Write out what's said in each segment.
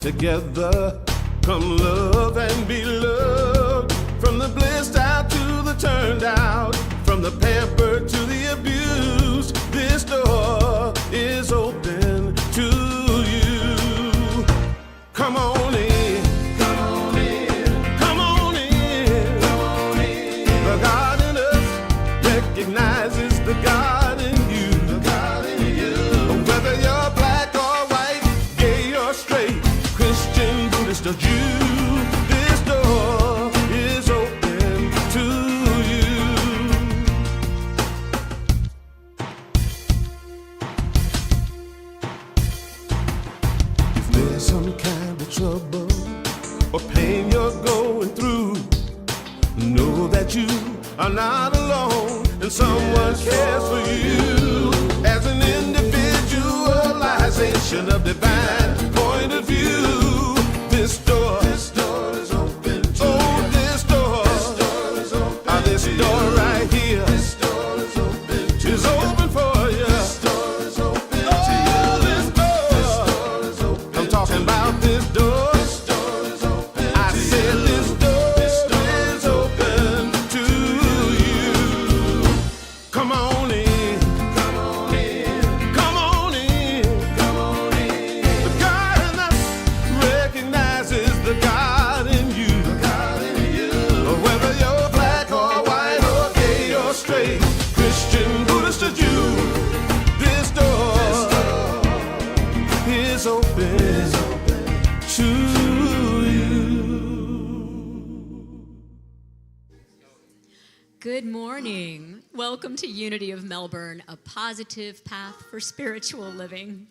Together, come love and be loved. From the blissed out to the turned out, from the pampered to the abused, this door is open to you. Come on in, come on in, come on in, come on in. The God in us recognizes the God in you, the God in you. Whether you're black or white, gay or straight, Christian, Buddhist or Jew, this door is open to you. If there's some kind of trouble or pain you're going through, know that you are not alone and someone cares for you. As an individualization of divine point of view, this door is open to you. This door is open. This door right here, this door is open to you. Is open for you. This door is open to you. This door is open. I'm talking about this door. This door is open. I said this door is open to you. Come on in. Come on in. Come on in. Come on in. The God in us recognizes the God in you. The God in you. Whether you're black or white or gay or straight, Christian, Buddhist or Jew, this door is open to you. Good morning. Welcome to Unity of Melbourne, a positive path for spiritual living.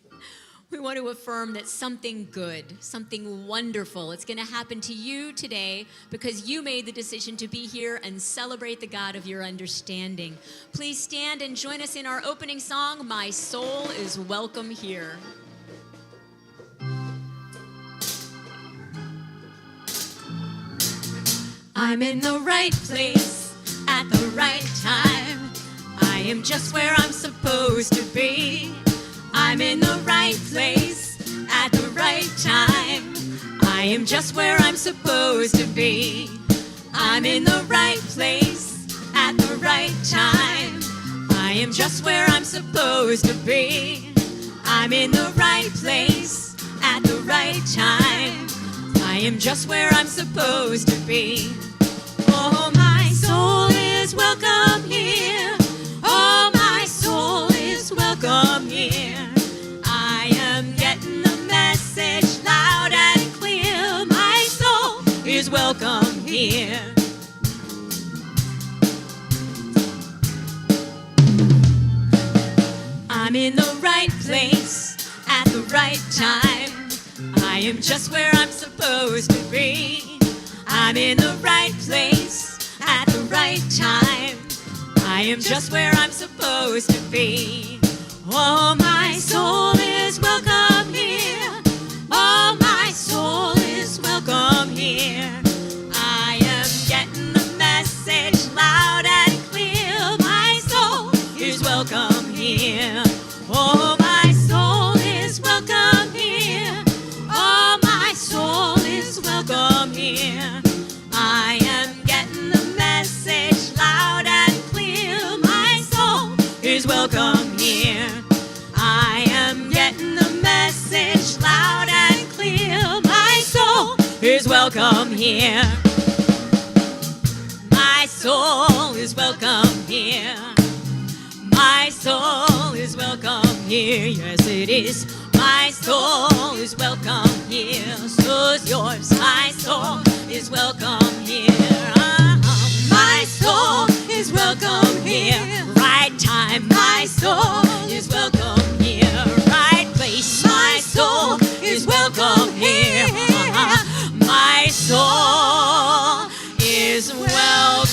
We want to affirm that something good, something wonderful, it's going to happen to you today because you made the decision to be here and celebrate the God of your understanding. Please stand and join us in our opening song, My Soul is Welcome Here. I'm in the right place at the right time. I am just where I'm supposed to be. I'm in the right place at the right time. I am just where I'm supposed to be. I'm in the right place at the right time. I am just where I'm supposed to be. I'm in the right place at the right time. I am just where I'm supposed to be. Oh, my soul is welcome here. Oh, my soul is welcome here. I am getting the message loud and clear. My soul is welcome here. I'm in the right place at the right time. I am just where I'm supposed to be. I'm in the right place at the right time. I am just where I'm supposed to be. Oh, my soul is welcome here. Oh, my soul is welcome here. I am getting the message loud and clear. My soul is welcome here. Oh, my soul is welcome here. Oh, my soul is welcome here. I am getting the message loud and clear. My soul is welcome here. I am getting the message loud and clear. My soul is welcome here. My soul is welcome here. My soul is welcome here. Yes, it is. My soul is welcome here. So is yours. My soul is welcome here. My soul is welcome here. Right time. My soul is welcome here. Right place. My soul is welcome here. My soul is welcome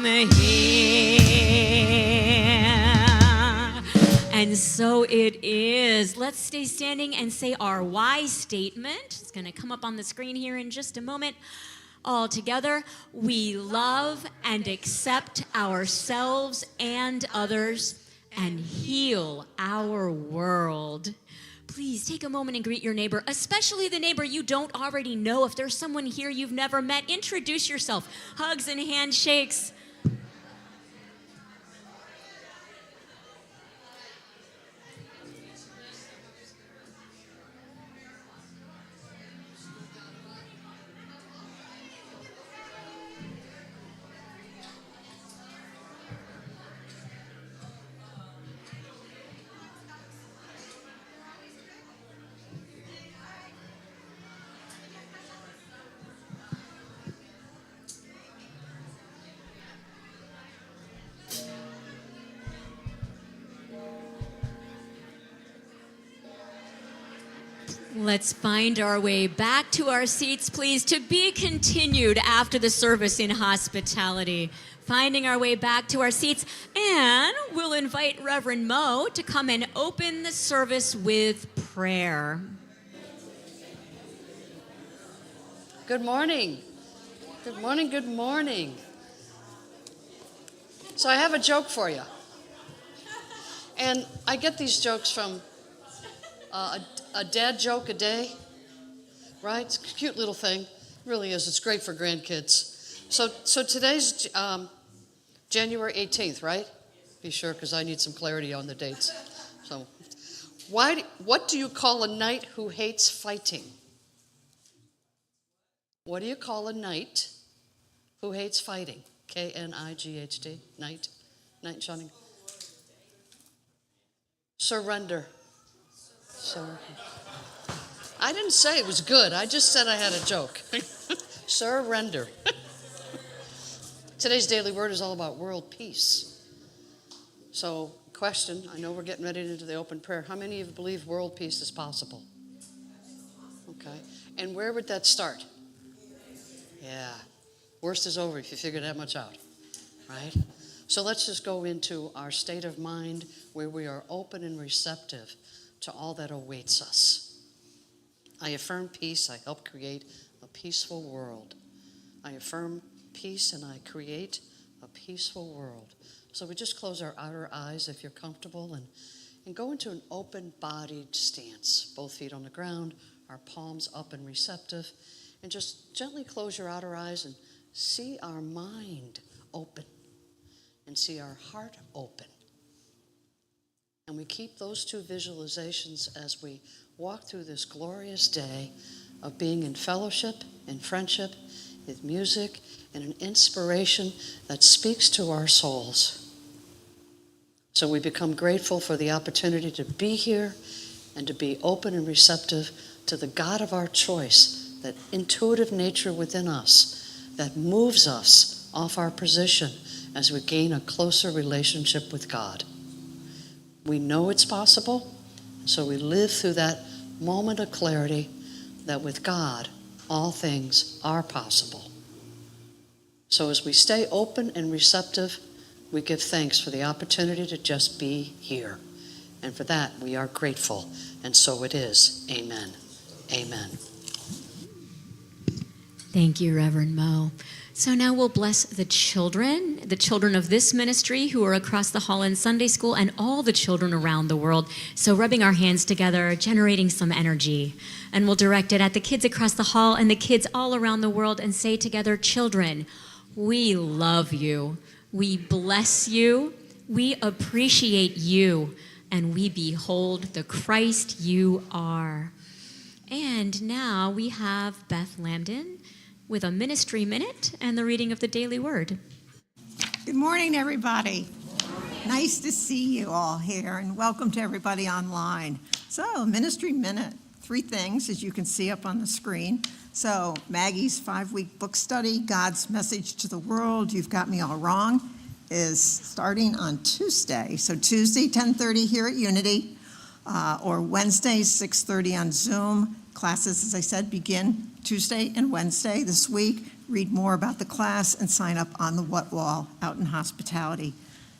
here. And so it is. Let's stay standing and say our why statement. It's going to come up on the screen here in just a moment. All together, we love and accept ourselves and others and heal our world. please take a moment and greet your neighbor, especially the neighbor you don't already know. If there's someone here you've never met, introduce yourself. Hugs and handshakes. Let's find our way back to our seats, please, to be continued after the service in hospitality. Finding our way back to our seats, and we'll invite Reverend Mo to come and open the service with prayer. Good morning. Good morning, good morning. So I have a joke for you. And I get these jokes from a dad joke a day, right? It's a cute little thing. It really is. It's great for grandkids. So today's January 18th, right? Be sure, because I need some clarity on the dates. So, what do you call a knight who hates fighting? What do you call a knight who hates fighting? K-N-I-G-H-T, knight, knight shining. Surrender. I didn't say it was good. I just said I had a joke. Surrender. Today's daily word is all about world peace. So, question, I know we're getting ready into the open prayer. How many of you believe world peace is possible? Okay. And where would that start? Yeah. Worst is over if you figure that much out. Right? So let's just go into our state of mind where we are open and receptive to all that awaits us. I affirm peace. I help create a peaceful world. I affirm peace and I create a peaceful world. So we just close our outer eyes if you're comfortable and go into an open-bodied stance. Both feet on the ground, our palms up and receptive. And just gently close your outer eyes and see our mind open and see our heart open. And we keep those two visualizations as we walk through this glorious day of being in fellowship, in friendship, with music, and an inspiration that speaks to our souls. So we become grateful for the opportunity to be here and to be open and receptive to the God of our choice, that intuitive nature within us that moves us off our position as we gain a closer relationship with God. We know it's possible, so we live through that moment of clarity that with God, all things are possible. So as we stay open and receptive, we give thanks for the opportunity to just be here. And for that, we are grateful. And so it is. Amen. Amen. Thank you, Reverend Mo. So now we'll bless the children of this ministry who are across the hall in Sunday school, and all the children around the world. So rubbing our hands together, generating some energy. And we'll direct it at the kids across the hall and the kids all around the world and say together, children, we love you. We bless you. We appreciate you. And we behold the Christ you are. And now we have Beth Lambden with a ministry minute and the reading of the daily word. Good morning, everybody. Nice to see you all here, and welcome to everybody online. So, ministry minute, 3 things, as you can see up on the screen. So, Maggie's 5-week book study, God's Message to the World, You've Got Me All Wrong, is starting on Tuesday. So, Tuesday, 10:30 here at Unity, or Wednesday, 6:30 on Zoom. Classes, as I said, begin Tuesday and Wednesday this week. Read more about the class and sign up on the What Wall out in hospitality.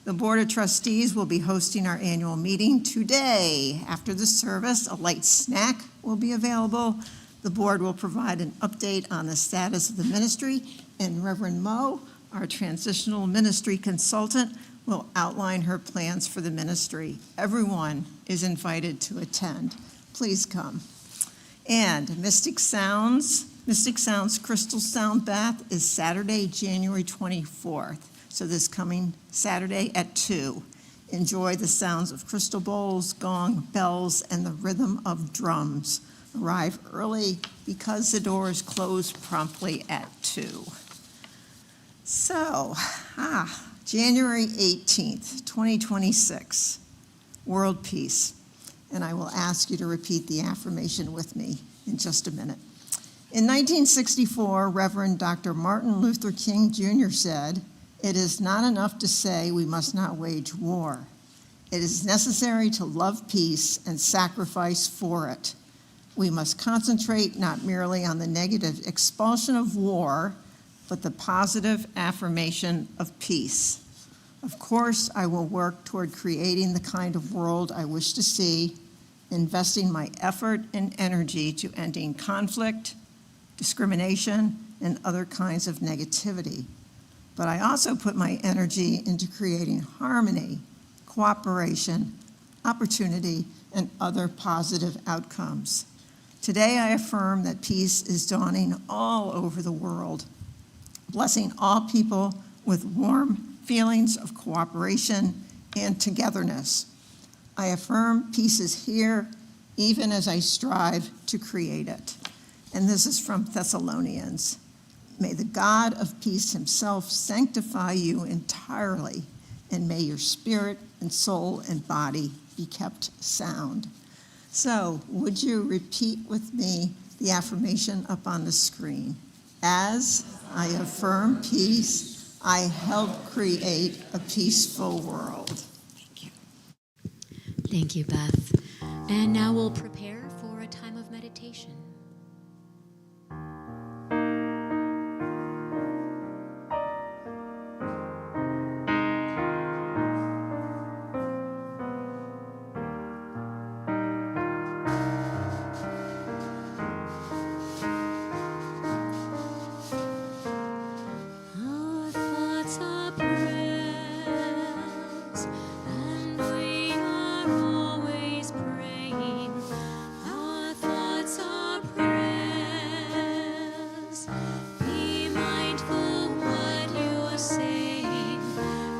The Board of Trustees will be hosting our annual meeting today. After the service, a light snack will be available. The board will provide an update on the status of the ministry, and Reverend Mo, our transitional ministry consultant, will outline her plans for the ministry. Everyone is invited to attend. please come. And Mystic Sounds Crystal Sound Bath is Saturday, January 24th. So this coming Saturday at 2. Enjoy the sounds of crystal bowls, gong, bells, and the rhythm of drums. Arrive early because the doors close promptly at 2. So, January 18th, 2026, World Peace. And I will ask you to repeat the affirmation with me in just a minute. In 1964, Reverend Dr. Martin Luther King Jr. said, "It is not enough to say we must not wage war. It is necessary to love peace and sacrifice for it. We must concentrate not merely on the negative expulsion of war, but the positive affirmation of peace. Of course, I will work toward creating the kind of world I wish to see, investing my effort and energy to ending conflict, discrimination, and other kinds of negativity. But I also put my energy into creating harmony, cooperation, opportunity, and other positive outcomes. Today, I affirm that peace is dawning all over the world, blessing all people with warm feelings of cooperation and togetherness. I affirm peace is here, even as I strive to create it." And this is from Thessalonians. "May the God of peace himself sanctify you entirely, and may your spirit and soul and body be kept sound." So, would you repeat with me the affirmation up on the screen? As I affirm peace, I help create a peaceful world. Thank you. Thank you, Beth. And now we'll prepare for a time of meditation. Our thoughts are prayers, and we are always praying. Our thoughts are prayers. Be mindful what you are saying.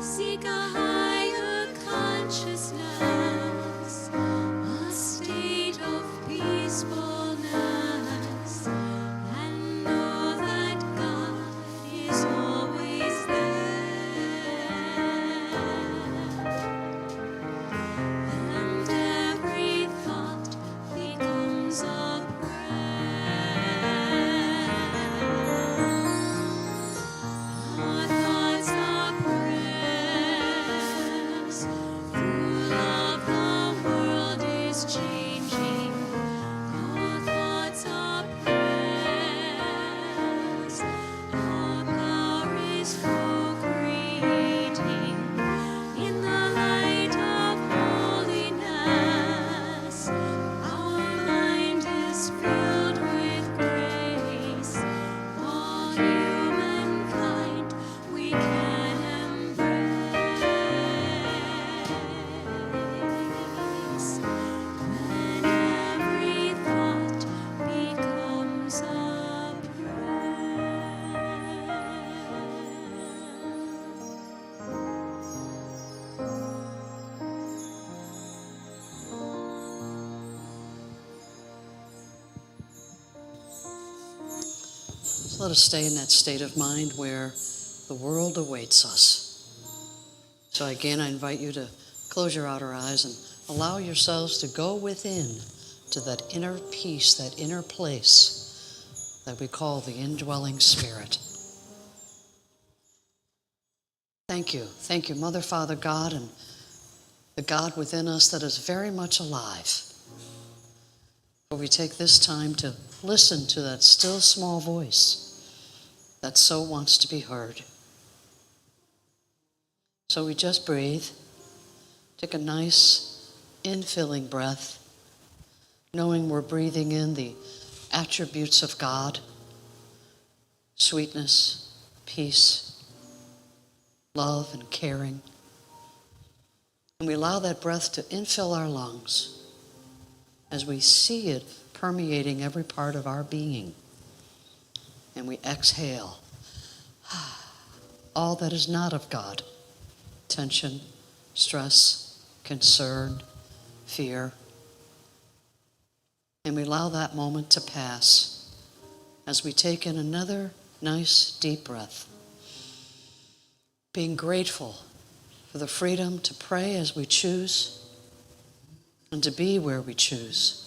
Seek a higher consciousness, a state of peacefulness, and know that God is always there. And every thought becomes a prayer. Our thoughts are prayers. Through love, the world is changing. Our thoughts are prayers. Our power is co-creating in the light of holiness. Our mind is filled with grace. All humankind we can embrace. When every thought becomes a prayer. So let us stay in that state of mind where the world awaits us. So again, I invite you to close your outer eyes and allow yourselves to go within to that inner peace, that inner place that we call the indwelling spirit. Thank you. Thank you, Mother, Father, God, and the God within us that is very much alive. But we take this time to listen to that still small voice that so wants to be heard. So we just breathe. Take a nice infilling breath, knowing we're breathing in the attributes of God: sweetness, peace, love, and caring. And we allow that breath to infill our lungs. as we see it permeating every part of our being. And we exhale all that is not of God: tension, stress, concern, fear. And we allow that moment to pass as we take in another nice deep breath, being grateful for the freedom to pray as we choose and to be where we choose.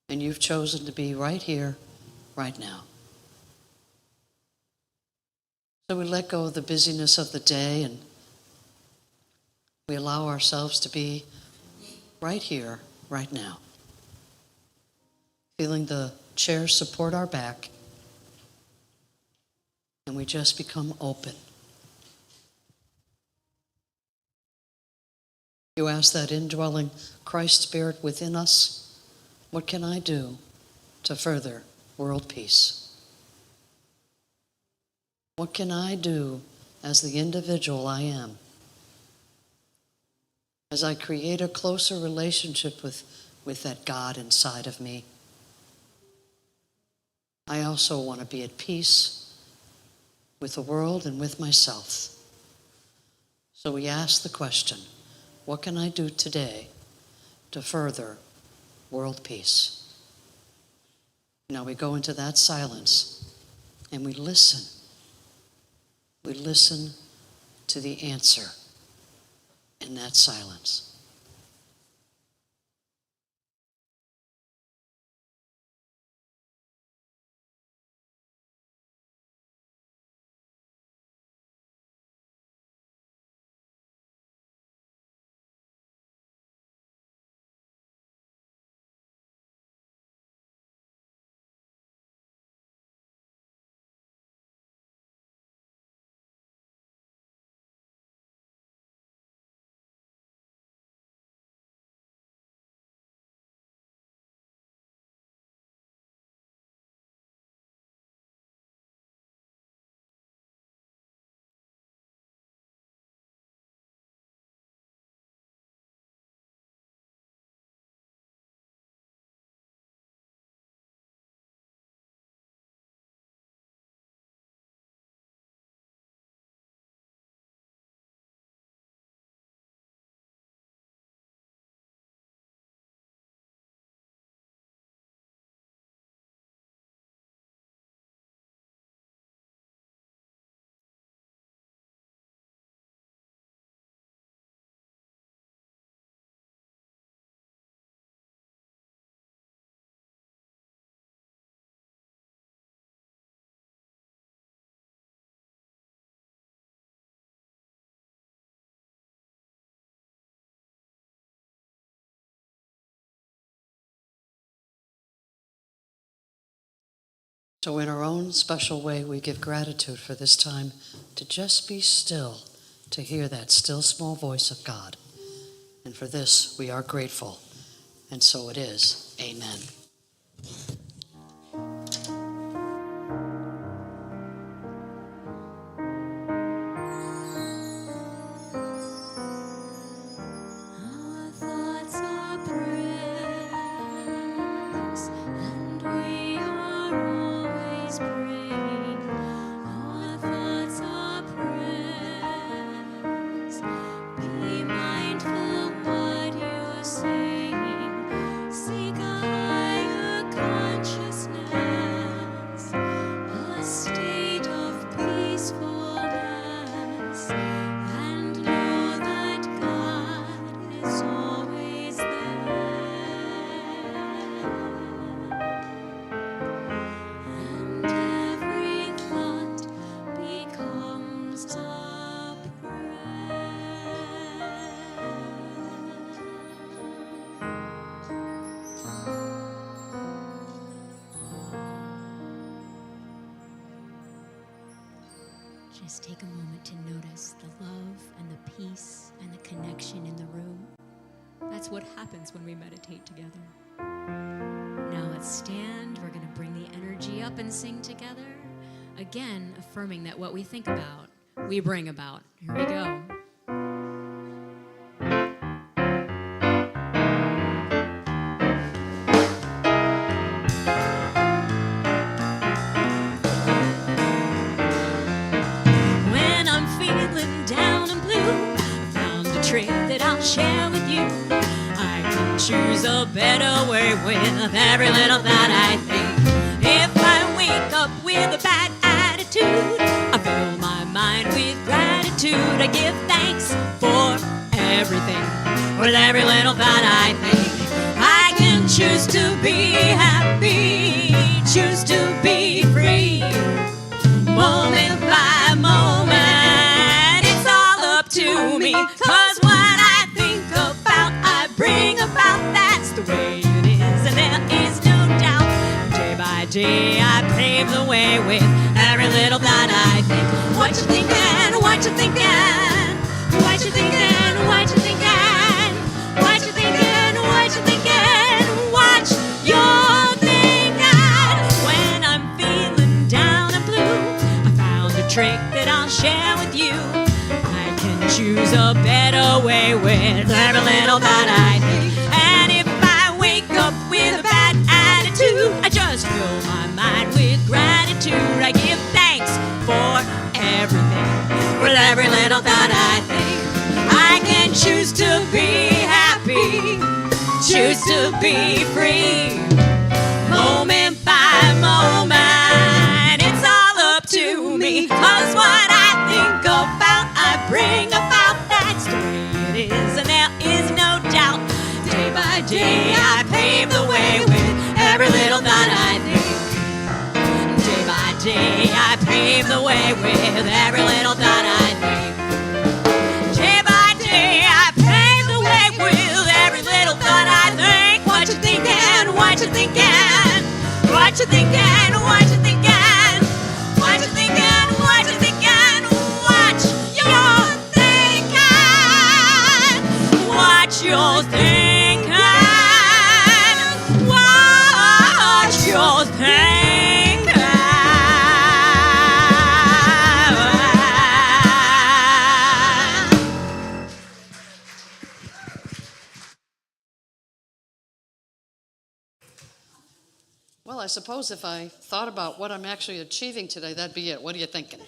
And you've chosen to be right here, right now. So we let go of the busyness of the day and we allow ourselves to be right here, right now. Feeling the chairs support our back, and we just become open. You ask that indwelling Christ Spirit within us, what can I do to further world peace? What can I do as the individual I am? As I create a closer relationship with that God inside of me, I also want to be at peace with the world and with myself. So we ask the question, what can I do today to further world peace? Now we go into that silence and we listen. We listen to the answer in that silence. So in our own special way, we give gratitude for this time to just be still, to hear that still small voice of God. And for this, we are grateful. And so it is. Amen. Our thoughts are prayers, and we are always praying. Our thoughts are prayers. Be mindful what you're saying. Seek a higher consciousness, a state of peacefulness, and know that God is always there. And every thought becomes a prayer. Just take a moment to notice the love and the peace and the connection in the room. That's what happens when we meditate together. Now let's stand. We're going to bring the energy up and sing together. Again, affirming that what we think about, we bring about. Here we go. choose a better way with every little that I think. If I wake up with a bad attitude, I fill my mind with gratitude. I give thanks for everything with every little that I think. I can choose to be happy, choose to be free, moment by moment. It's all up to me, 'cause what I think about, I bring about. That's the way it is, and there is no doubt. Day by day I pave the way with every little that I think. What you thinking, what you thinking, what you thinking, what you thinking, what you thinking, what you thinking, what you're thinking. When I'm feeling down and blue, I found a trick that I'll share with you. I can choose a better way with every little that I think. And if I wake up with a bad attitude, I just fill my mind with gratitude. I give thanks for everything with every little that I think. I can choose to be happy, choose to be free, moment by moment. It's all up to me, 'cause what I think about, I bring about. That's the way it is, and there is no doubt. Day by day I pave the way with every little that I think. Day by day I pave the way with every little that I think. Day by day I pave the way with every little that I think. What you thinking, what you thinking, what you thinking, what you thinking, what you thinking, what you thinking, what you're thinking, what you're thinking, what you're thinking. Well, I suppose if I thought about what I'm actually achieving today, that'd be it. What are you thinking?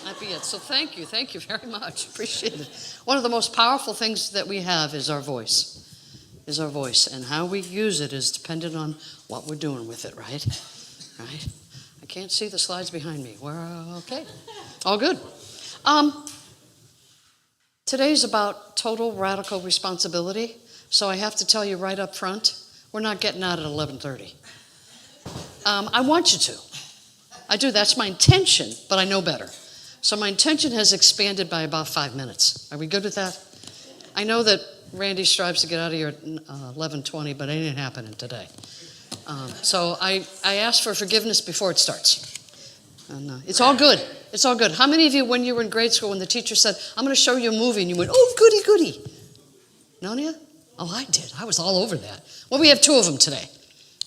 That'd be it. So thank you very much. Appreciate it. One of the most powerful things that we have is our voice. And how we use it is dependent on what we're doing with it, right? Right? I can't see the slides behind me. We're okay. All good. Today's about total radical responsibility. So I have to tell you right up front, we're not getting out at 11:30. I want you to. I do. That's my intention, but I know better. So my intention has expanded by about 5 minutes. Are we good with that? I know that Randy strives to get out of here at 11:20, but it ain't happening today. So I ask for forgiveness before it starts. And it's all good. It's all good. How many of you, when you were in grade school, when the teacher said, I'm going to show you a movie, and you went, oh, goody, goody? None of you? Oh, I did. I was all over that. Well, we have 2 of them today.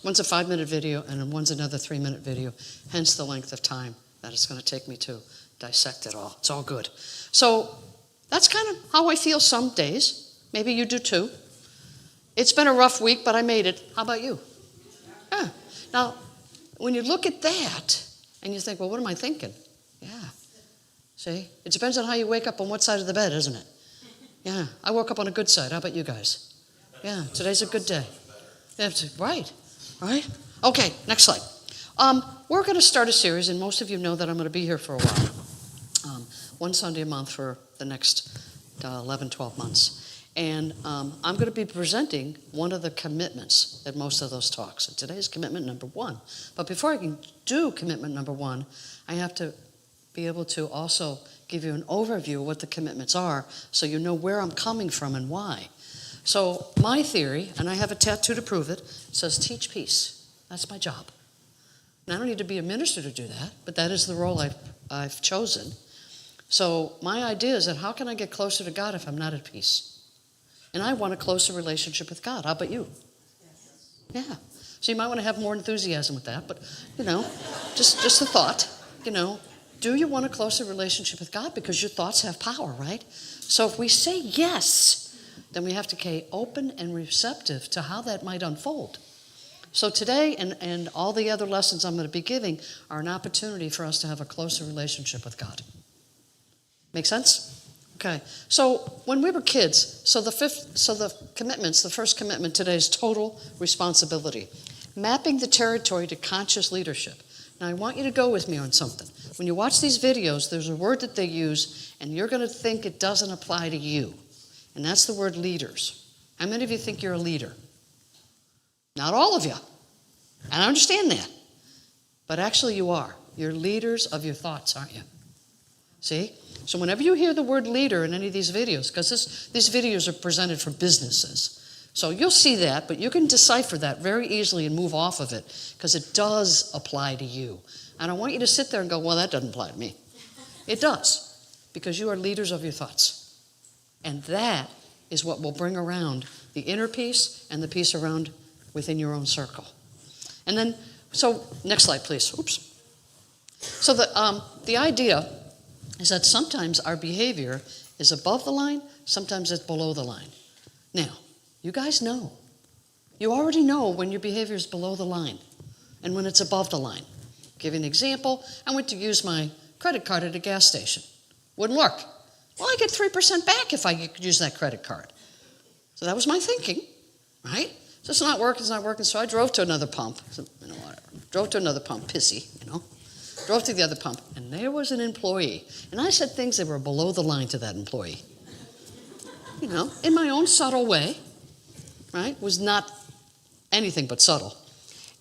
One's a 5-minute video, and one's another 3-minute video, hence the length of time that it's going to take me to dissect it all. It's all good. So that's kind of how I feel some days. Maybe you do too. It's been a rough week, but I made it. How about you? Yeah. Now, when you look at that, and you think, well, what am I thinking? Yeah. See? It depends on how you wake up on what side of the bed, isn't it? Yeah. I woke up on a good side. How about you guys? Yeah. Today's a good day. Yeah, right. Right? Okay, next slide. We're going to start a series, and most of you know that I'm going to be here for a while. One Sunday a month for the next 11, 12 months. And I'm going to be presenting one of the commitments at most of those talks. And today's commitment number 1. But before I can do commitment number 1, I have to be able to also give you an overview of what the commitments are so you know where I'm coming from and why. So my theory, and I have a tattoo to prove it, says teach peace. That's my job. And I don't need to be a minister to do that, but that is the role I've chosen. So my idea is that how can I get closer to God if I'm not at peace? And I want a closer relationship with God. How about you? Yeah. So you might want to have more enthusiasm with that, but, just a thought, do you want a closer relationship with God? Because your thoughts have power, right? So if we say yes, then we have to be open and receptive to how that might unfold. So today and all the other lessons I'm going to be giving are an opportunity for us to have a closer relationship with God. Make sense? Okay, so when we were kids, the first commitment today is total responsibility. Mapping the territory to conscious leadership. Now I want you to go with me on something. When you watch these videos, there's a word that they use, and you're going to think it doesn't apply to you. And that's the word leaders. How many of you think you're a leader? Not all of you. And I understand that. But actually you are. You're leaders of your thoughts, aren't you? See? So whenever you hear the word leader in any of these videos, because these videos are presented for businesses, so you'll see that, but you can decipher that very easily and move off of it, because it does apply to you. I don't want you to sit there and go, well, that doesn't apply to me. It does, because you are leaders of your thoughts. And that is what will bring around the inner peace and the peace around within your own circle. And then, so next slide, please. Oops. So the idea is that sometimes our behavior is above the line, sometimes it's below the line. Now, you guys know. You already know when your behavior is below the line and when it's above the line. I'll give you an example. I went to use my credit card at a gas station. Wouldn't work. Well, I get 3% back if I use that credit card. So that was my thinking, right? So it's not working, so I drove to another pump. So, whatever. Drove to another pump, pissy, Drove to the other pump, and there was an employee. And I said things that were below the line to that employee. In my own subtle way, right? Was not anything but subtle.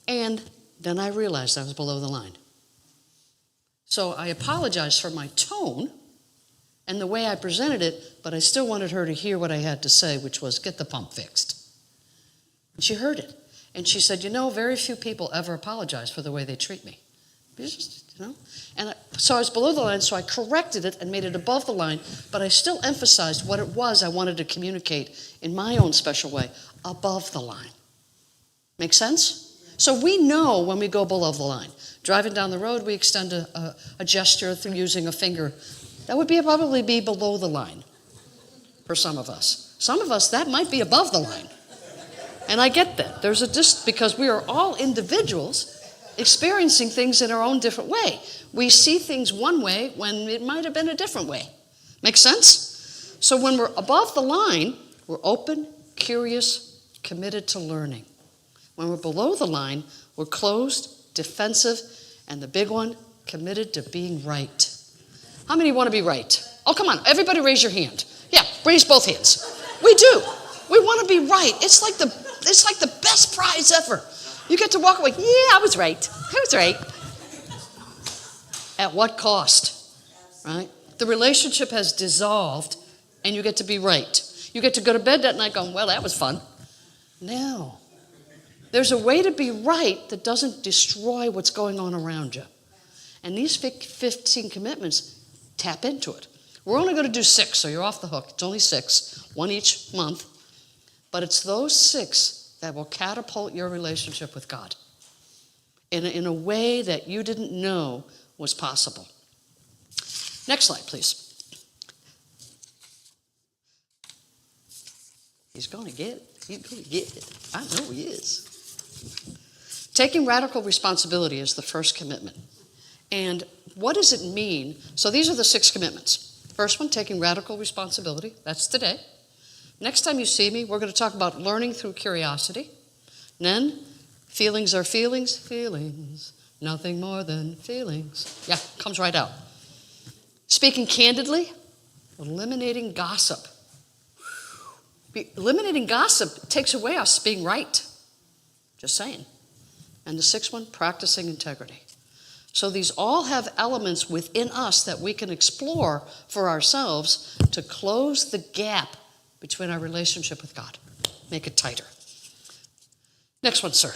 And then I realized I was below the line. So I apologized for my tone and the way I presented it, but I still wanted her to hear what I had to say, which was, get the pump fixed. And she heard it. And she said, very few people ever apologize for the way they treat me. And so I was below the line, so I corrected it and made it above the line, but I still emphasized what it was I wanted to communicate in my own special way, above the line. Make sense? So we know when we go below the line. Driving down the road, we extend a gesture through using a finger. That would probably be below the line for some of us. Some of us, that might be above the line. And I get that. Because we are all individuals experiencing things in our own different way. We see things one way when it might have been a different way. Make sense? So when we're above the line, we're open, curious, committed to learning. When we're below the line, we're closed, defensive, and the big one, committed to being right. How many want to be right? Oh, come on, everybody raise your hand. Yeah, raise both hands. We do. We want to be right. It's like the best prize ever. You get to walk away, yeah, I was right. At what cost, right? The relationship has dissolved, and you get to be right. You get to go to bed that night going, well, that was fun. No. There's a way to be right that doesn't destroy what's going on around you. And these 15 commitments tap into it. We're only going to do 6, so you're off the hook. It's only 6, 1 each month. But it's those 6 that will catapult your relationship with God in a way that you didn't know was possible. Next slide, please. He's going to get it. He's going to get it. I know he is. Taking radical responsibility is the first commitment. And what does it mean? So these are the 6 commitments. First one, taking radical responsibility. That's today. Next time you see me, we're going to talk about learning through curiosity. And then, feelings are feelings, feelings, nothing more than feelings. Yeah, comes right out. Speaking candidly, eliminating gossip. Eliminating gossip takes away us being right. Just saying. And the 6th one, practicing integrity. So these all have elements within us that we can explore for ourselves to close the gap between our relationship with God. Make it tighter. Next one, sir.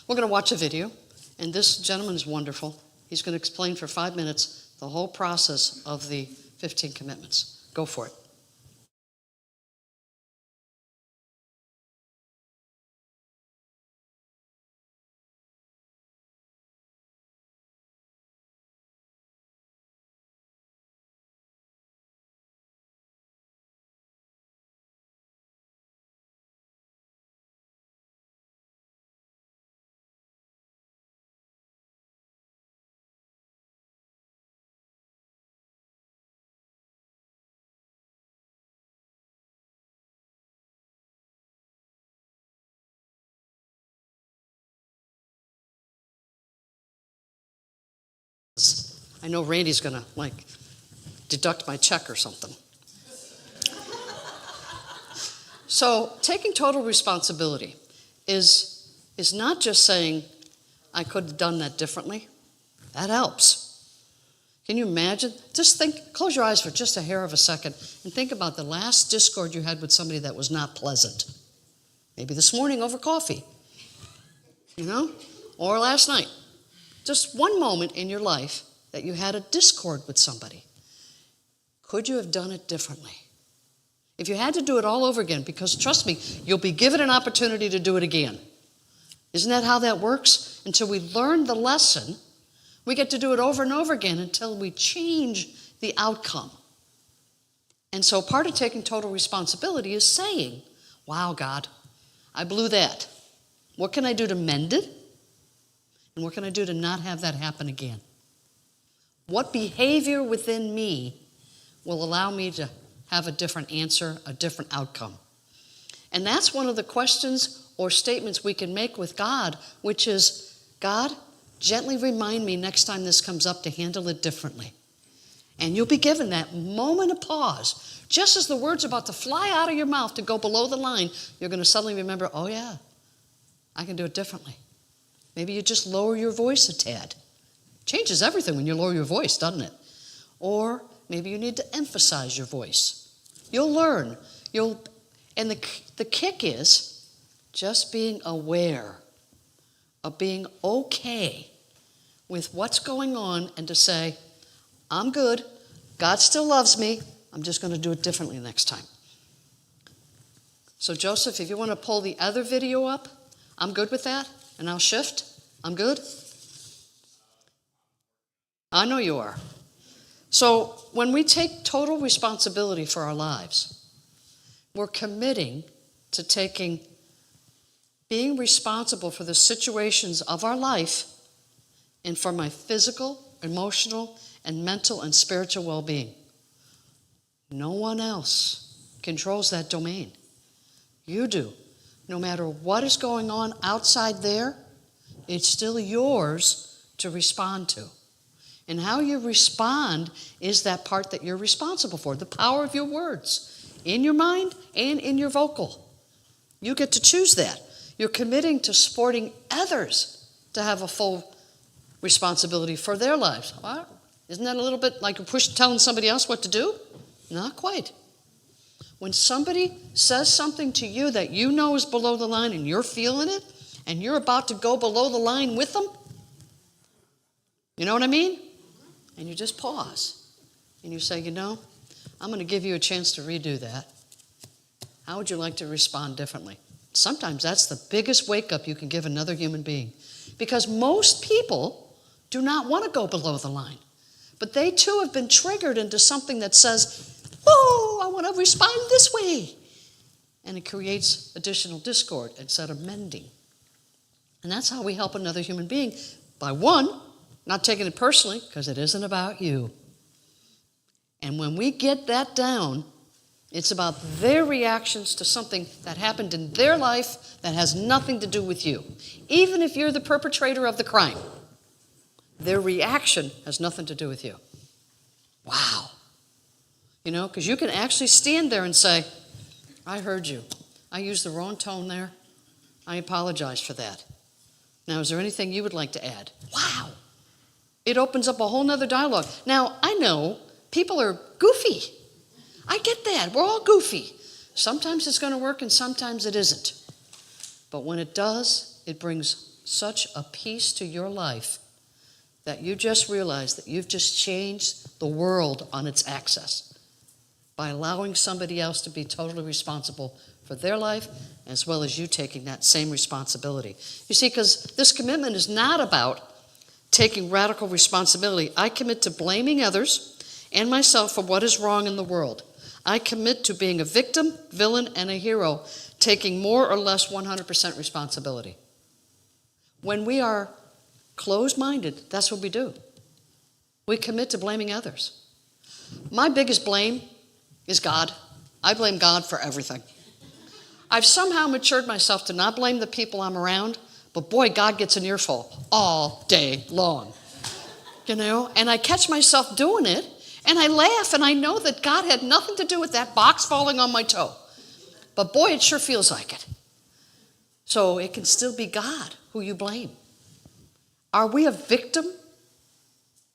We're going to watch a video, and this gentleman is wonderful. He's going to explain for 5 minutes the whole process of the 15 commitments. Go for it. I know Randy's going to, deduct my check or something. So taking total responsibility is not just saying, I could have done that differently. That helps. Can you imagine? Just close your eyes for just a hair of a second and think about the last discord you had with somebody that was not pleasant. Maybe this morning over coffee, or last night. Just one moment in your life that you had a discord with somebody. Could you have done it differently? If you had to do it all over again, because trust me, you'll be given an opportunity to do it again. Isn't that how that works? Until we learn the lesson, we get to do it over and over again until we change the outcome. And so part of taking total responsibility is saying, wow, God, I blew that. What can I do to mend it? And what can I do to not have that happen again? What behavior within me will allow me to have a different answer, a different outcome? And that's one of the questions or statements we can make with God, which is, God, gently remind me next time this comes up to handle it differently. And you'll be given that moment of pause. Just as the word's about to fly out of your mouth to go below the line, you're going to suddenly remember, oh yeah, I can do it differently. Maybe you just lower your voice a tad. Changes everything when you lower your voice, doesn't it? Or maybe you need to emphasize your voice. You'll learn. And the kick is just being aware of being okay with what's going on and to say, I'm good. God still loves me. I'm just going to do it differently next time. So Joseph, if you want to pull the other video up, I'm good with that. And I'll shift. I'm good. I know you are. So when we take total responsibility for our lives, we're committing to being responsible for the situations of our life and for my physical, emotional, and mental and spiritual well-being. No one else controls that domain. You do. No matter what is going on outside there, it's still yours to respond to. And how you respond is that part that you're responsible for, the power of your words, in your mind and in your vocal. You get to choose that. You're committing to supporting others to have a full responsibility for their lives. Well, isn't that a little bit like telling somebody else what to do? Not quite. When somebody says something to you that you know is below the line and you're feeling it, and you're about to go below the line with them, you know what I mean? And you just pause. And you say, I'm going to give you a chance to redo that. How would you like to respond differently? Sometimes that's the biggest wake-up you can give another human being. Because most people do not want to go below the line. But they too have been triggered into something that says, I want to respond this way. And it creates additional discord instead of mending. And that's how we help another human being. By one, not taking it personally, because it isn't about you. And when we get that down, it's about their reactions to something that happened in their life that has nothing to do with you. Even if you're the perpetrator of the crime, their reaction has nothing to do with you. Wow. Because you can actually stand there and say, I heard you. I used the wrong tone there. I apologize for that. Now, is there anything you would like to add? Wow. It opens up a whole nother dialogue. Now, I know people are goofy. I get that. We're all goofy. Sometimes it's going to work and sometimes it isn't. But when it does, it brings such a peace to your life that you just realize that you've just changed the world on its axis by allowing somebody else to be totally responsible for their life as well as you taking that same responsibility. You see, because this commitment is not about taking radical responsibility. I commit to blaming others and myself for what is wrong in the world. I commit to being a victim, villain, and a hero, taking more or less 100% responsibility. When we are closed-minded, that's what we do. We commit to blaming others. My biggest blame is God. I blame God for everything. I've somehow matured myself to not blame the people I'm around, but boy, God gets an earful all day long. And I catch myself doing it, and I laugh, and I know that God had nothing to do with that box falling on my toe. But boy, it sure feels like it. So it can still be God who you blame. Are we a victim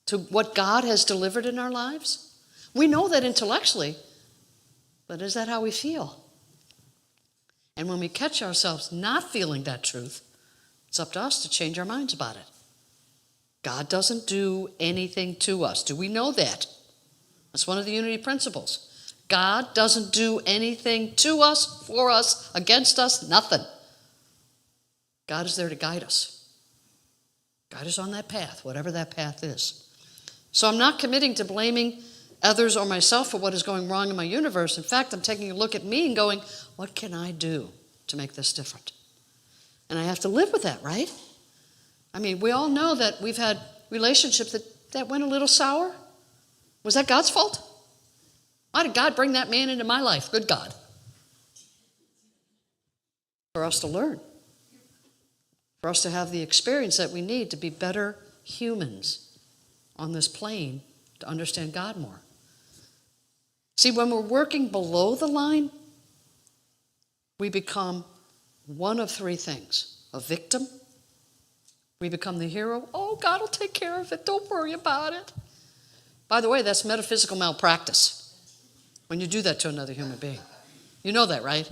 to what God has delivered in our lives? We know that intellectually, but is that how we feel? And when we catch ourselves not feeling that truth, it's up to us to change our minds about it. God doesn't do anything to us. Do we know that? That's one of the unity principles. God doesn't do anything to us, for us, against us, nothing. God is there to guide us. Guide us on that path, whatever that path is. So I'm not committing to blaming others or myself for what is going wrong in my universe. In fact, I'm taking a look at me and going, what can I do to make this different? And I have to live with that, right? I mean, we all know that we've had relationships that went a little sour. Was that God's fault? Why did God bring that man into my life? Good God. For us to learn. For us to have the experience that we need to be better humans on this plane to understand God more. See, when we're working below the line, we become one of three things. A victim. We become the hero. Oh, God will take care of it. Don't worry about it. By the way, that's metaphysical malpractice when you do that to another human being. You know that, right?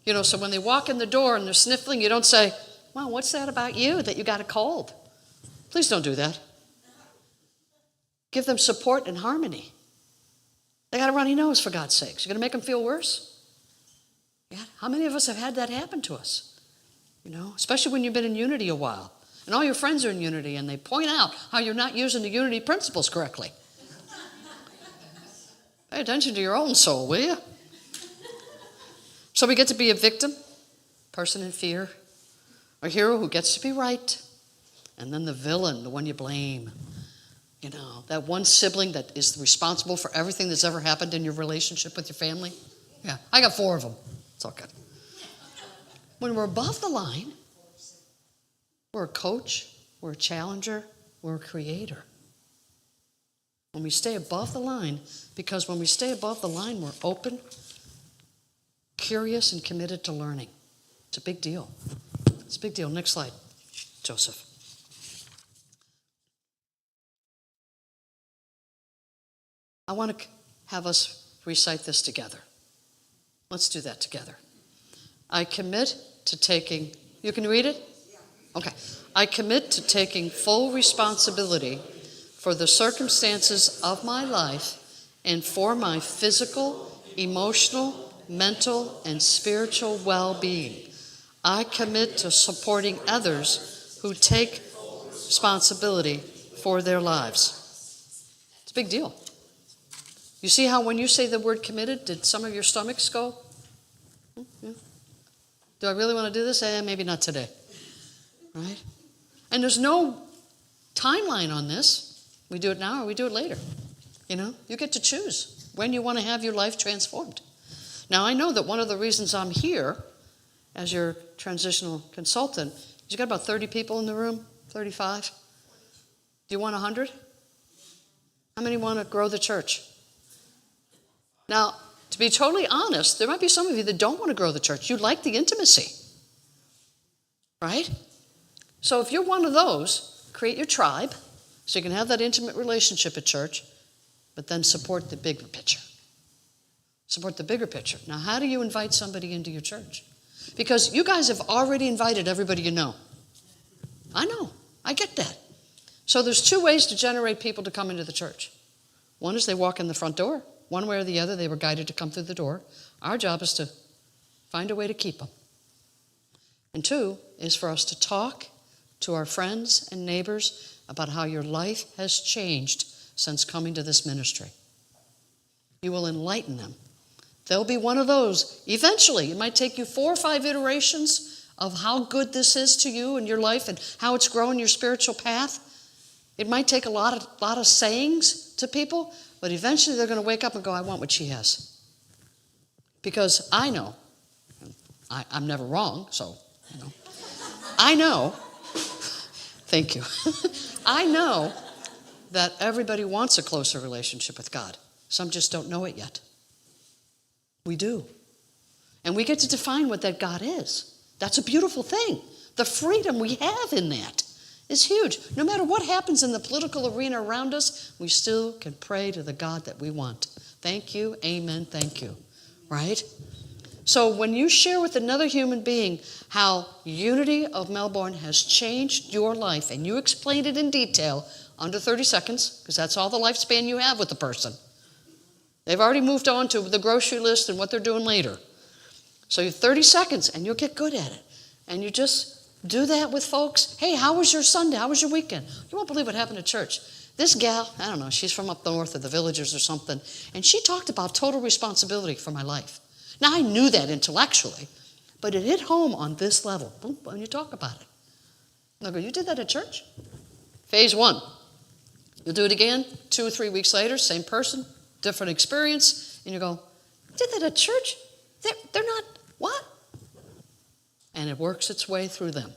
So when they walk in the door and they're sniffling, you don't say, well, what's that about you that you got a cold? Please don't do that. Give them support and harmony. They got a runny nose, for God's sakes. You're going to make them feel worse? Yeah. How many of us have had that happen to us? Especially when you've been in unity a while. And all your friends are in unity, and they point out how you're not using the unity principles correctly. Pay attention to your own soul, will you? So we get to be a victim, person in fear, a hero who gets to be right, and then the villain, the one you blame. That one sibling that is responsible for everything that's ever happened in your relationship with your family. Yeah, I got 4 of them. It's all good. When we're above the line, we're a coach, we're a challenger, we're a creator. When we stay above the line, because when we stay above the line, we're open, curious, and committed to learning. It's a big deal. It's a big deal. Next slide, Joseph. I want to have us recite this together. Let's do that together. I commit to taking, you can read it? Okay. I commit to taking full responsibility for the circumstances of my life and for my physical, emotional, mental, and spiritual well-being. I commit to supporting others who take responsibility for their lives. It's a big deal. You see how when you say the word committed, did some of your stomachs go? Yeah. Do I really want to do this? Maybe not today. Right? And there's no timeline on this. We do it now or we do it later. You get to choose when you want to have your life transformed. Now, I know that one of the reasons I'm here as your transitional consultant is you got about 30 people in the room, 35. Do you want 100? How many want to grow the church? Now, to be totally honest, there might be some of you that don't want to grow the church. You like the intimacy, right? So if you're one of those, create your tribe so you can have that intimate relationship at church, but then support the bigger picture. Support the bigger picture. Now, how do you invite somebody into your church? Because you guys have already invited everybody you know. I know. I get that. So there's 2 ways to generate people to come into the church. One is they walk in the front door. One way or the other, they were guided to come through the door. Our job is to find a way to keep them. And 2 is for us to talk to our friends and neighbors about how your life has changed since coming to this ministry. You will enlighten them. They'll be one of those. Eventually, it might take you 4 or 5 iterations of how good this is to you and your life and how it's growing your spiritual path. It might take a lot of sayings to people, but eventually they're going to wake up and go, I want what she has. Because I know, I'm never wrong, so, I know, thank you. I know that everybody wants a closer relationship with God. Some just don't know it yet. We do. And we get to define what that God is. That's a beautiful thing. The freedom we have in that is huge. No matter what happens in the political arena around us, we still can pray to the God that we want. Thank you, amen, thank you. Right? So when you share with another human being how Unity of Melbourne has changed your life, and you explain it in detail, under 30 seconds, because that's all the lifespan you have with the person. They've already moved on to the grocery list and what they're doing later. So you have 30 seconds, and you'll get good at it. And you just do that with folks. Hey, how was your Sunday? How was your weekend? You won't believe what happened at church. This gal, I don't know, she's from up north of the Villagers or something, and she talked about total responsibility for my life. Now, I knew that intellectually, but it hit home on this level. Boom, when you talk about it. And I go, you did that at church? Phase 1. You'll do it again 2 or 3 weeks later, same person, different experience, and you go, you did that at church? They're not, what? And it works its way through them.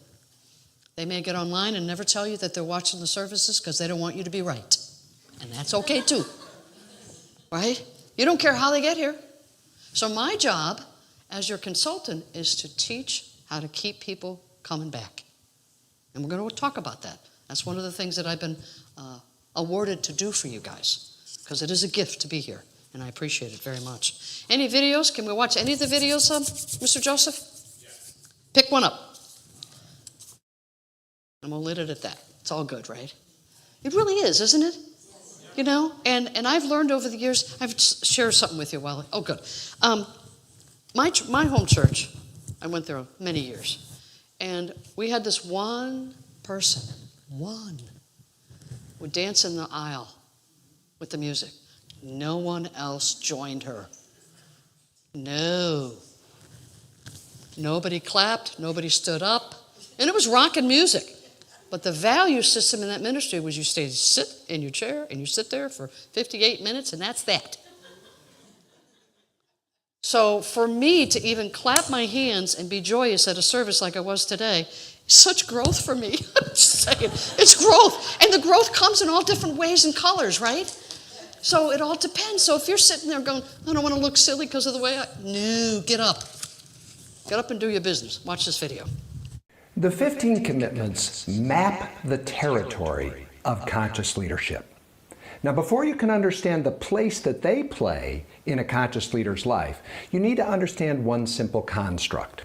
They may get online and never tell you that they're watching the services because they don't want you to be right. And that's okay too. Right? You don't care how they get here. So my job as your consultant is to teach how to keep people coming back. And we're going to talk about that. That's one of the things that I've been awarded to do for you guys, because it is a gift to be here, and I appreciate it very much. Any videos? Can we watch any of the videos, Mr. Joseph? Yes. Pick one up. And we'll leave it at that. It's all good, right? It really is, isn't it? Yes. You know, and I've learned over the years, I've shared something with you a while. Oh, good. My home church, I went there many years, and we had this one person, would dance in the aisle with the music. No one else joined her. No. Nobody clapped, nobody stood up, and it was rockin' music. But the value system in that ministry was you sit in your chair and you sit there for 58 minutes, and that's that. So for me to even clap my hands and be joyous at a service like I was today, such growth for me. I'm just saying, it's growth. And the growth comes in all different ways and colors, right? So it all depends. So if you're sitting there going, I don't want to look silly because of the way no, get up. Get up and do your business. Watch this video. The 15 commitments map the territory of conscious leadership. Now, before you can understand the place that they play in a conscious leader's life, you need to understand one simple construct.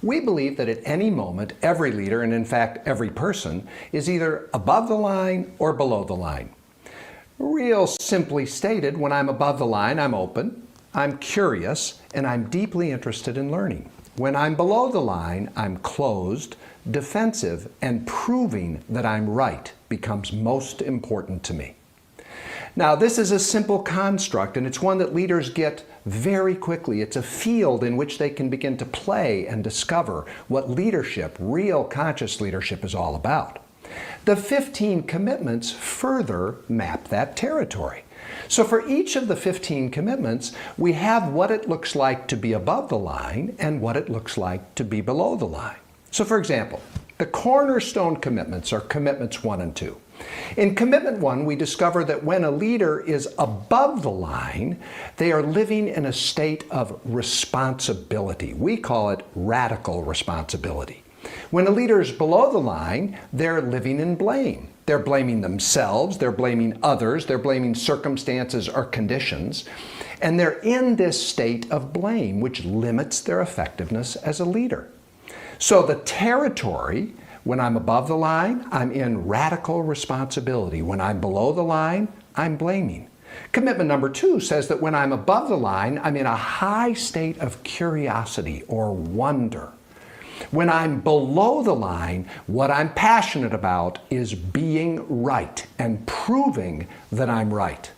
We believe that at any moment, every leader, and in fact every person, is either above the line or below the line. Real simply stated, when I'm above the line, I'm open, I'm curious, and I'm deeply interested in learning. When I'm below the line, I'm closed, defensive, and proving that I'm right becomes most important to me. Now, this is a simple construct, and it's one that leaders get very quickly. It's a field in which they can begin to play and discover what leadership, real conscious leadership, is all about. The 15 commitments further map that territory. So for each of the 15 commitments, we have what it looks like to be above the line and what it looks like to be below the line. So for example, the cornerstone commitments are commitments 1 and 2. In commitment 1, we discover that when a leader is above the line, they are living in a state of responsibility. We call it radical responsibility. When a leader is below the line, they're living in blame. They're blaming themselves, they're blaming others, they're blaming circumstances or conditions, and they're in this state of blame, which limits their effectiveness as a leader. So the territory, when I'm above the line, I'm in radical responsibility. When I'm below the line, I'm blaming. Commitment number 2 says that when I'm above the line, I'm in a high state of curiosity or wonder. When I'm below the line, what I'm passionate about is being right and proving that I'm right.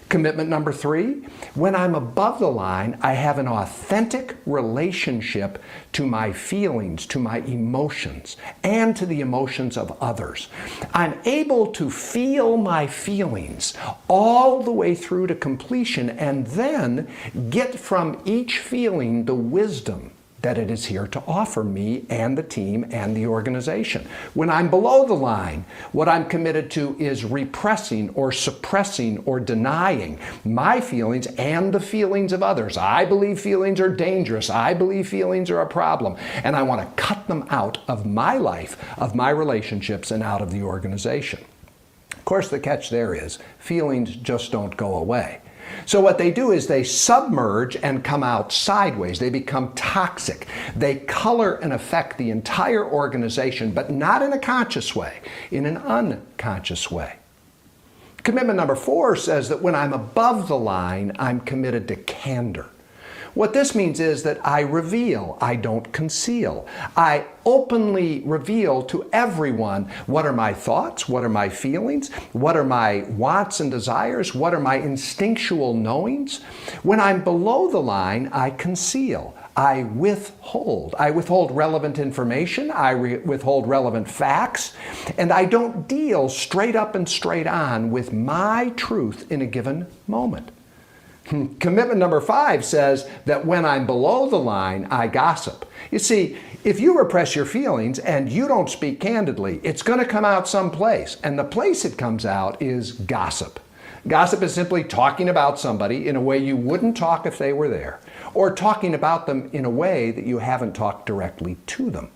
Commitment number 3, when I'm above the line, I have an authentic relationship to my feelings, to my emotions, and to the emotions of others. I'm able to feel my feelings all the way through to completion and then get from each feeling the wisdom that it is here to offer me and the team and the organization. When I'm below the line, what I'm committed to is repressing or suppressing or denying my feelings and the feelings of others. I believe feelings are dangerous. I believe feelings are a problem. And I want to cut them out of my life, of my relationships, and out of the organization. Of course, the catch there is feelings just don't go away. So what they do is they submerge and come out sideways. They become toxic. They color and affect the entire organization, but not in a conscious way, in an unconscious way. Commitment number 4 says that when I'm above the line, I'm committed to candor. What this means is that I reveal, I don't conceal. I openly reveal to everyone what are my thoughts, what are my feelings, what are my wants and desires, what are my instinctual knowings. When I'm below the line, I conceal. I withhold. I withhold relevant information. I withhold relevant facts. And I don't deal straight up and straight on with my truth in a given moment. Commitment number 5 says that when I'm below the line, I gossip. You see, if you repress your feelings and you don't speak candidly, it's going to come out someplace. And the place it comes out is gossip. Gossip is simply talking about somebody in a way you wouldn't talk if they were there, or talking about them in a way that you haven't talked directly to them.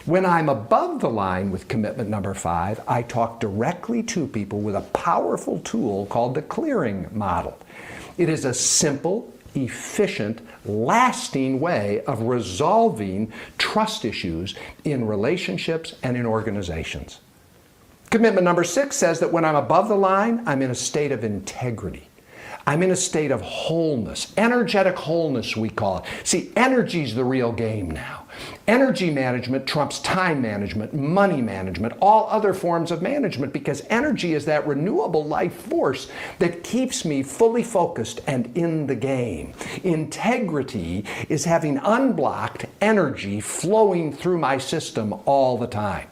When I'm above the line with commitment number 5, I talk directly to people with a powerful tool called the clearing model. It is a simple, efficient, lasting way of resolving trust issues in relationships and in organizations. Commitment number 6 says that when I'm above the line, I'm in a state of integrity. I'm in a state of wholeness, energetic wholeness we call it. See, energy's the real game now. Energy management trumps time management, money management, all other forms of management, because energy is that renewable life force that keeps me fully focused and in the game. Integrity is having unblocked energy flowing through my system all the time.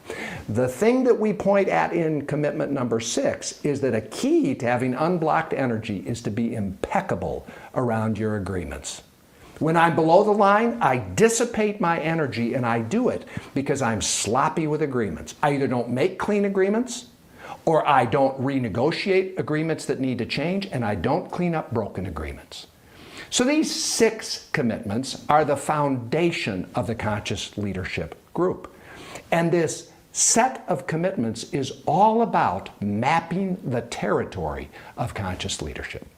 The thing that we point at in commitment number 6 is that a key to having unblocked energy is to be impeccable around your agreements. When I'm below the line, I dissipate my energy, and I do it because I'm sloppy with agreements. I either don't make clean agreements, or I don't renegotiate agreements that need to change, and I don't clean up broken agreements. So these 6 commitments are the foundation of the Conscious Leadership Group. And this set of commitments is all about mapping the territory of conscious leadership.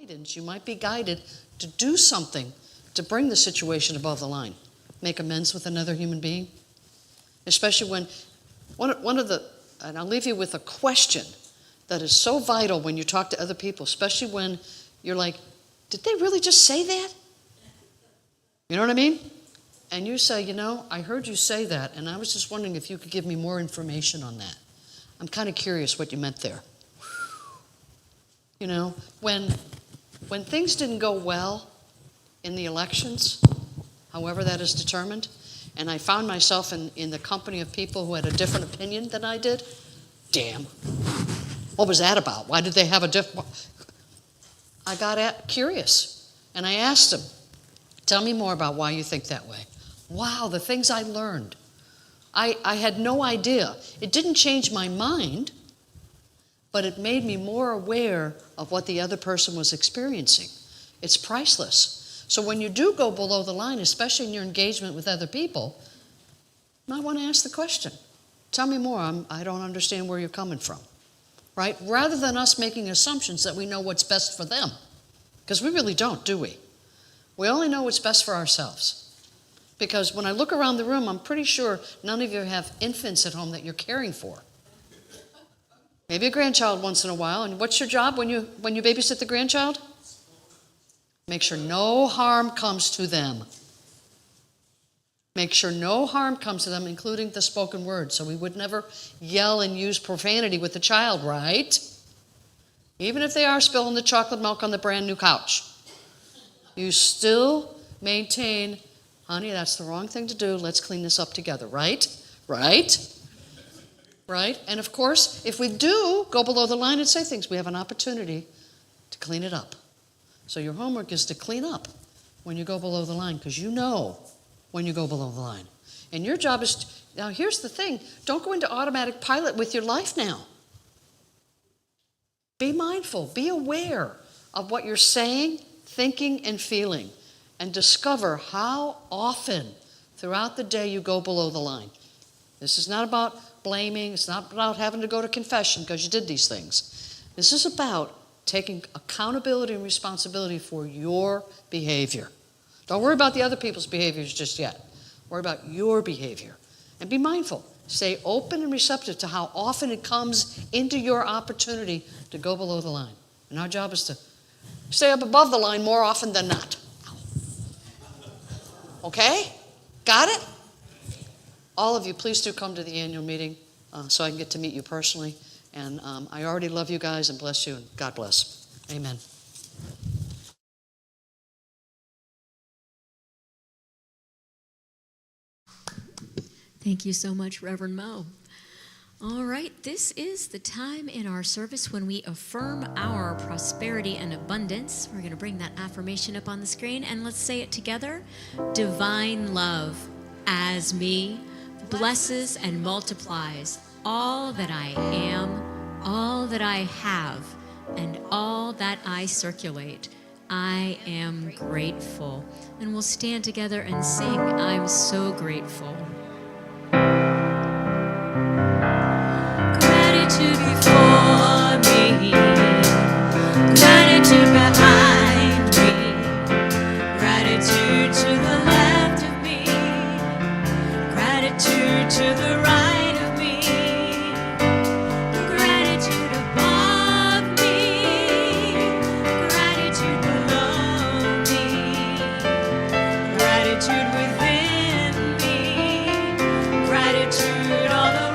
You might be guided to do something to bring the situation above the line, make amends with another human being, especially when and I'll leave you with a question that is so vital when you talk to other people, especially when you're like, did they really just say that? You know what I mean? And you say, I heard you say that, and I was just wondering if you could give me more information on that. I'm kind of curious what you meant there. When things didn't go well in the elections, however that is determined, and I found myself in the company of people who had a different opinion than I did, damn, what was that about? Why did they have a different... I got curious, and I asked them, tell me more about why you think that way. Wow, the things I learned. I had no idea. It didn't change my mind, but it made me more aware of what the other person was experiencing. It's priceless. So when you do go below the line, especially in your engagement with other people, you might want to ask the question, tell me more, I don't understand where you're coming from, right? Rather than us making assumptions that we know what's best for them, because we really don't, do we? We only know what's best for ourselves. Because when I look around the room, I'm pretty sure none of you have infants at home that you're caring for. Maybe a grandchild once in a while. And what's your job when you babysit the grandchild? Make sure no harm comes to them. Make sure no harm comes to them, including the spoken word. So we would never yell and use profanity with the child, right? Even if they are spilling the chocolate milk on the brand new couch. You still maintain, honey, that's the wrong thing to do. Let's clean this up together, right? Right? Right? And of course, if we do go below the line and say things, we have an opportunity to clean it up. So your homework is to clean up when you go below the line, because you know when you go below the line. And your job is, now here's the thing, don't go into automatic pilot with your life now. Be mindful, be aware of what you're saying, thinking, and feeling, and discover how often throughout the day you go below the line. This is not about blaming, it's not about having to go to confession because you did these things. This is about taking accountability and responsibility for your behavior. Don't worry about the other people's behaviors just yet. Worry about your behavior. And be mindful. Stay open and receptive to how often it comes into your opportunity to go below the line. And our job is to stay up above the line more often than not. Okay? Got it? All of you, please do come to the annual meeting so I can get to meet you personally. And I already love you guys and bless you, and God bless. Amen. Thank you so much, Reverend Mo. All right, this is the time in our service when we affirm our prosperity and abundance. We're going to bring that affirmation up on the screen, and let's say it together. Divine love as me blesses and multiplies all that I am, all that I have, and all that I circulate. I am grateful. And we'll stand together and sing, I'm so grateful. Gratitude before me, gratitude behind me, gratitude to the left of me, gratitude to the right of me, gratitude above me, gratitude below me, gratitude within me, gratitude all around.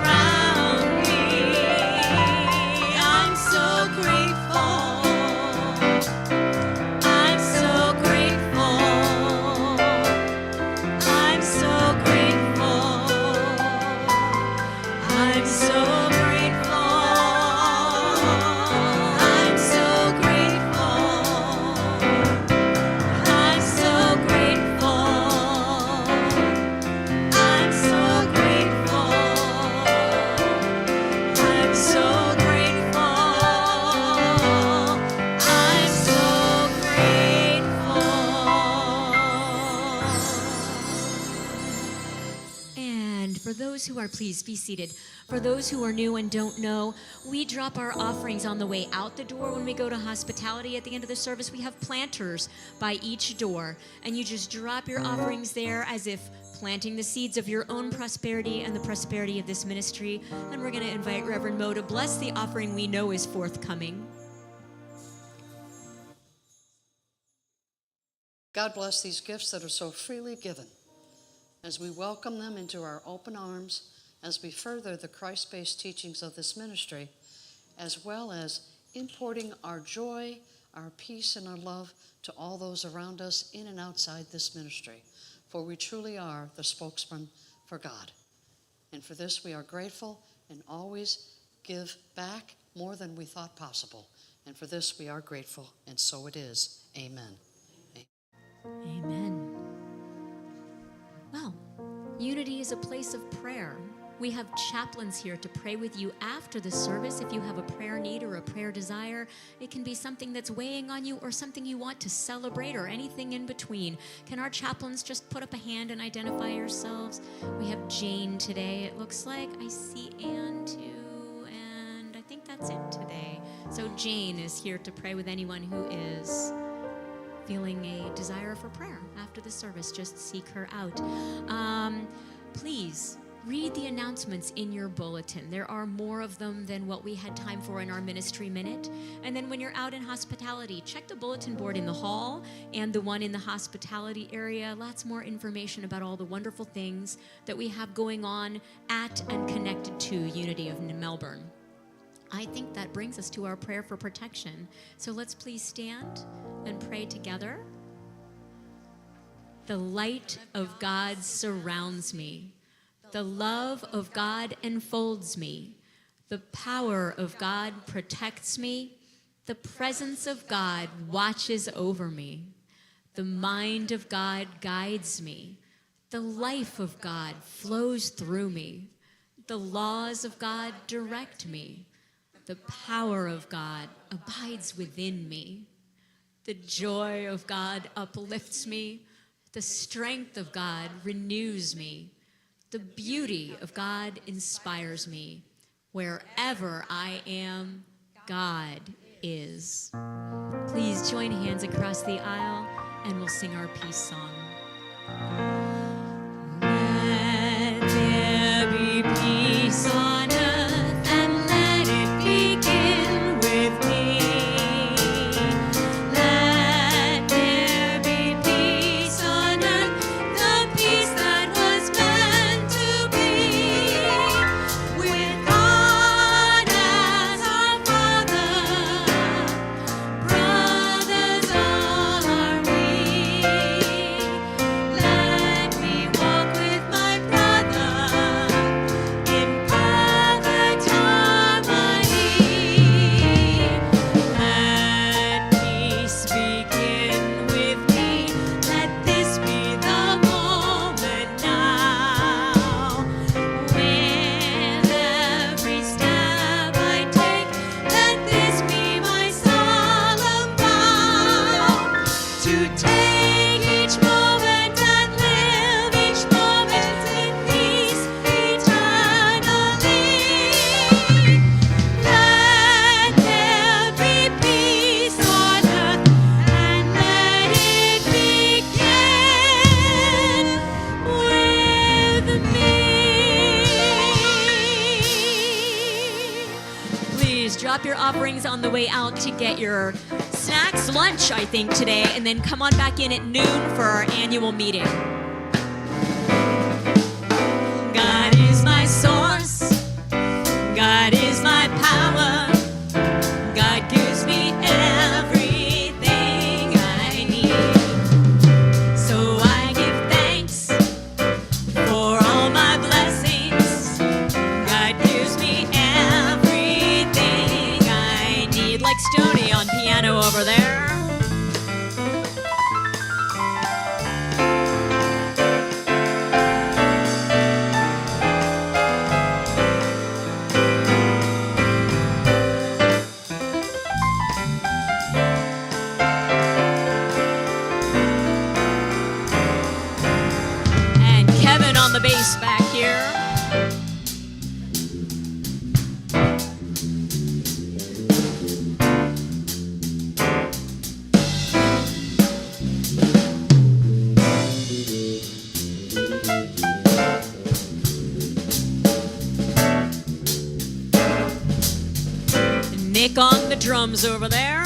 Who are, please be seated. For those who are new and don't know, we drop our offerings on the way out the door when we go to hospitality at the end of the service. We have planters by each door, and you just drop your offerings there as if planting the seeds of your own prosperity and the prosperity of this ministry. And we're going to invite Reverend Mo to bless the offering we know is forthcoming. God bless these gifts that are so freely given, as we welcome them into our open arms, as we further the Christ-based teachings of this ministry, as well as importing our joy, our peace, and our love to all those around us in and outside this ministry. For we truly are the spokesman for God. And for this we are grateful and always give back more than we thought possible. And for this we are grateful, and so it is. Amen. Amen. Well, Unity is a place of prayer. We have chaplains here to pray with you after the service. If you have a prayer need or a prayer desire, it can be something that's weighing on you or something you want to celebrate or anything in between. Can our chaplains just put up a hand and identify yourselves? We have Jane today, it looks like. I see Ann too, and I think that's it today. So Jane is here to pray with anyone who is feeling a desire for prayer after the service. Just seek her out. Please read the announcements in your bulletin. There are more of them than what we had time for in our ministry minute. And then when you're out in hospitality, check the bulletin board in the hall and the one in the hospitality area. Lots more information about all the wonderful things that we have going on at and connected to Unity of Melbourne. I think that brings us to our prayer for protection. So let's please stand and pray together. The light of God surrounds me. The love of God enfolds me. The power of God protects me. The presence of God watches over me. The mind of God guides me. The life of God flows through me. The laws of God direct me. The power of God abides within me. The joy of God uplifts me. The strength of God renews me. The beauty of God inspires me. Wherever I am, God is. Please join hands across the aisle and we'll sing our peace song. Let there be peace on earth and let it begin with me. Let there be peace on earth, the peace that was meant to be, with God as our Father, brothers all are we. Let me walk with my brother in perfect harmony. Let peace begin with me. Let this be the moment now. With every step I take, let this be my solemn vow. To take each moment and live each moment in peace eternally. Let there be peace on earth and let it begin with me. Please drop your offerings on the way out to get your snacks, lunch, I think, today, and then come on back in at noon for our annual meeting. God is my source. God is my power. God gives me everything I need. So I give thanks for all my blessings. God gives me everything I need. Like Stoney on piano over there. And Kevin on the bass back here. Nick on the drums over there.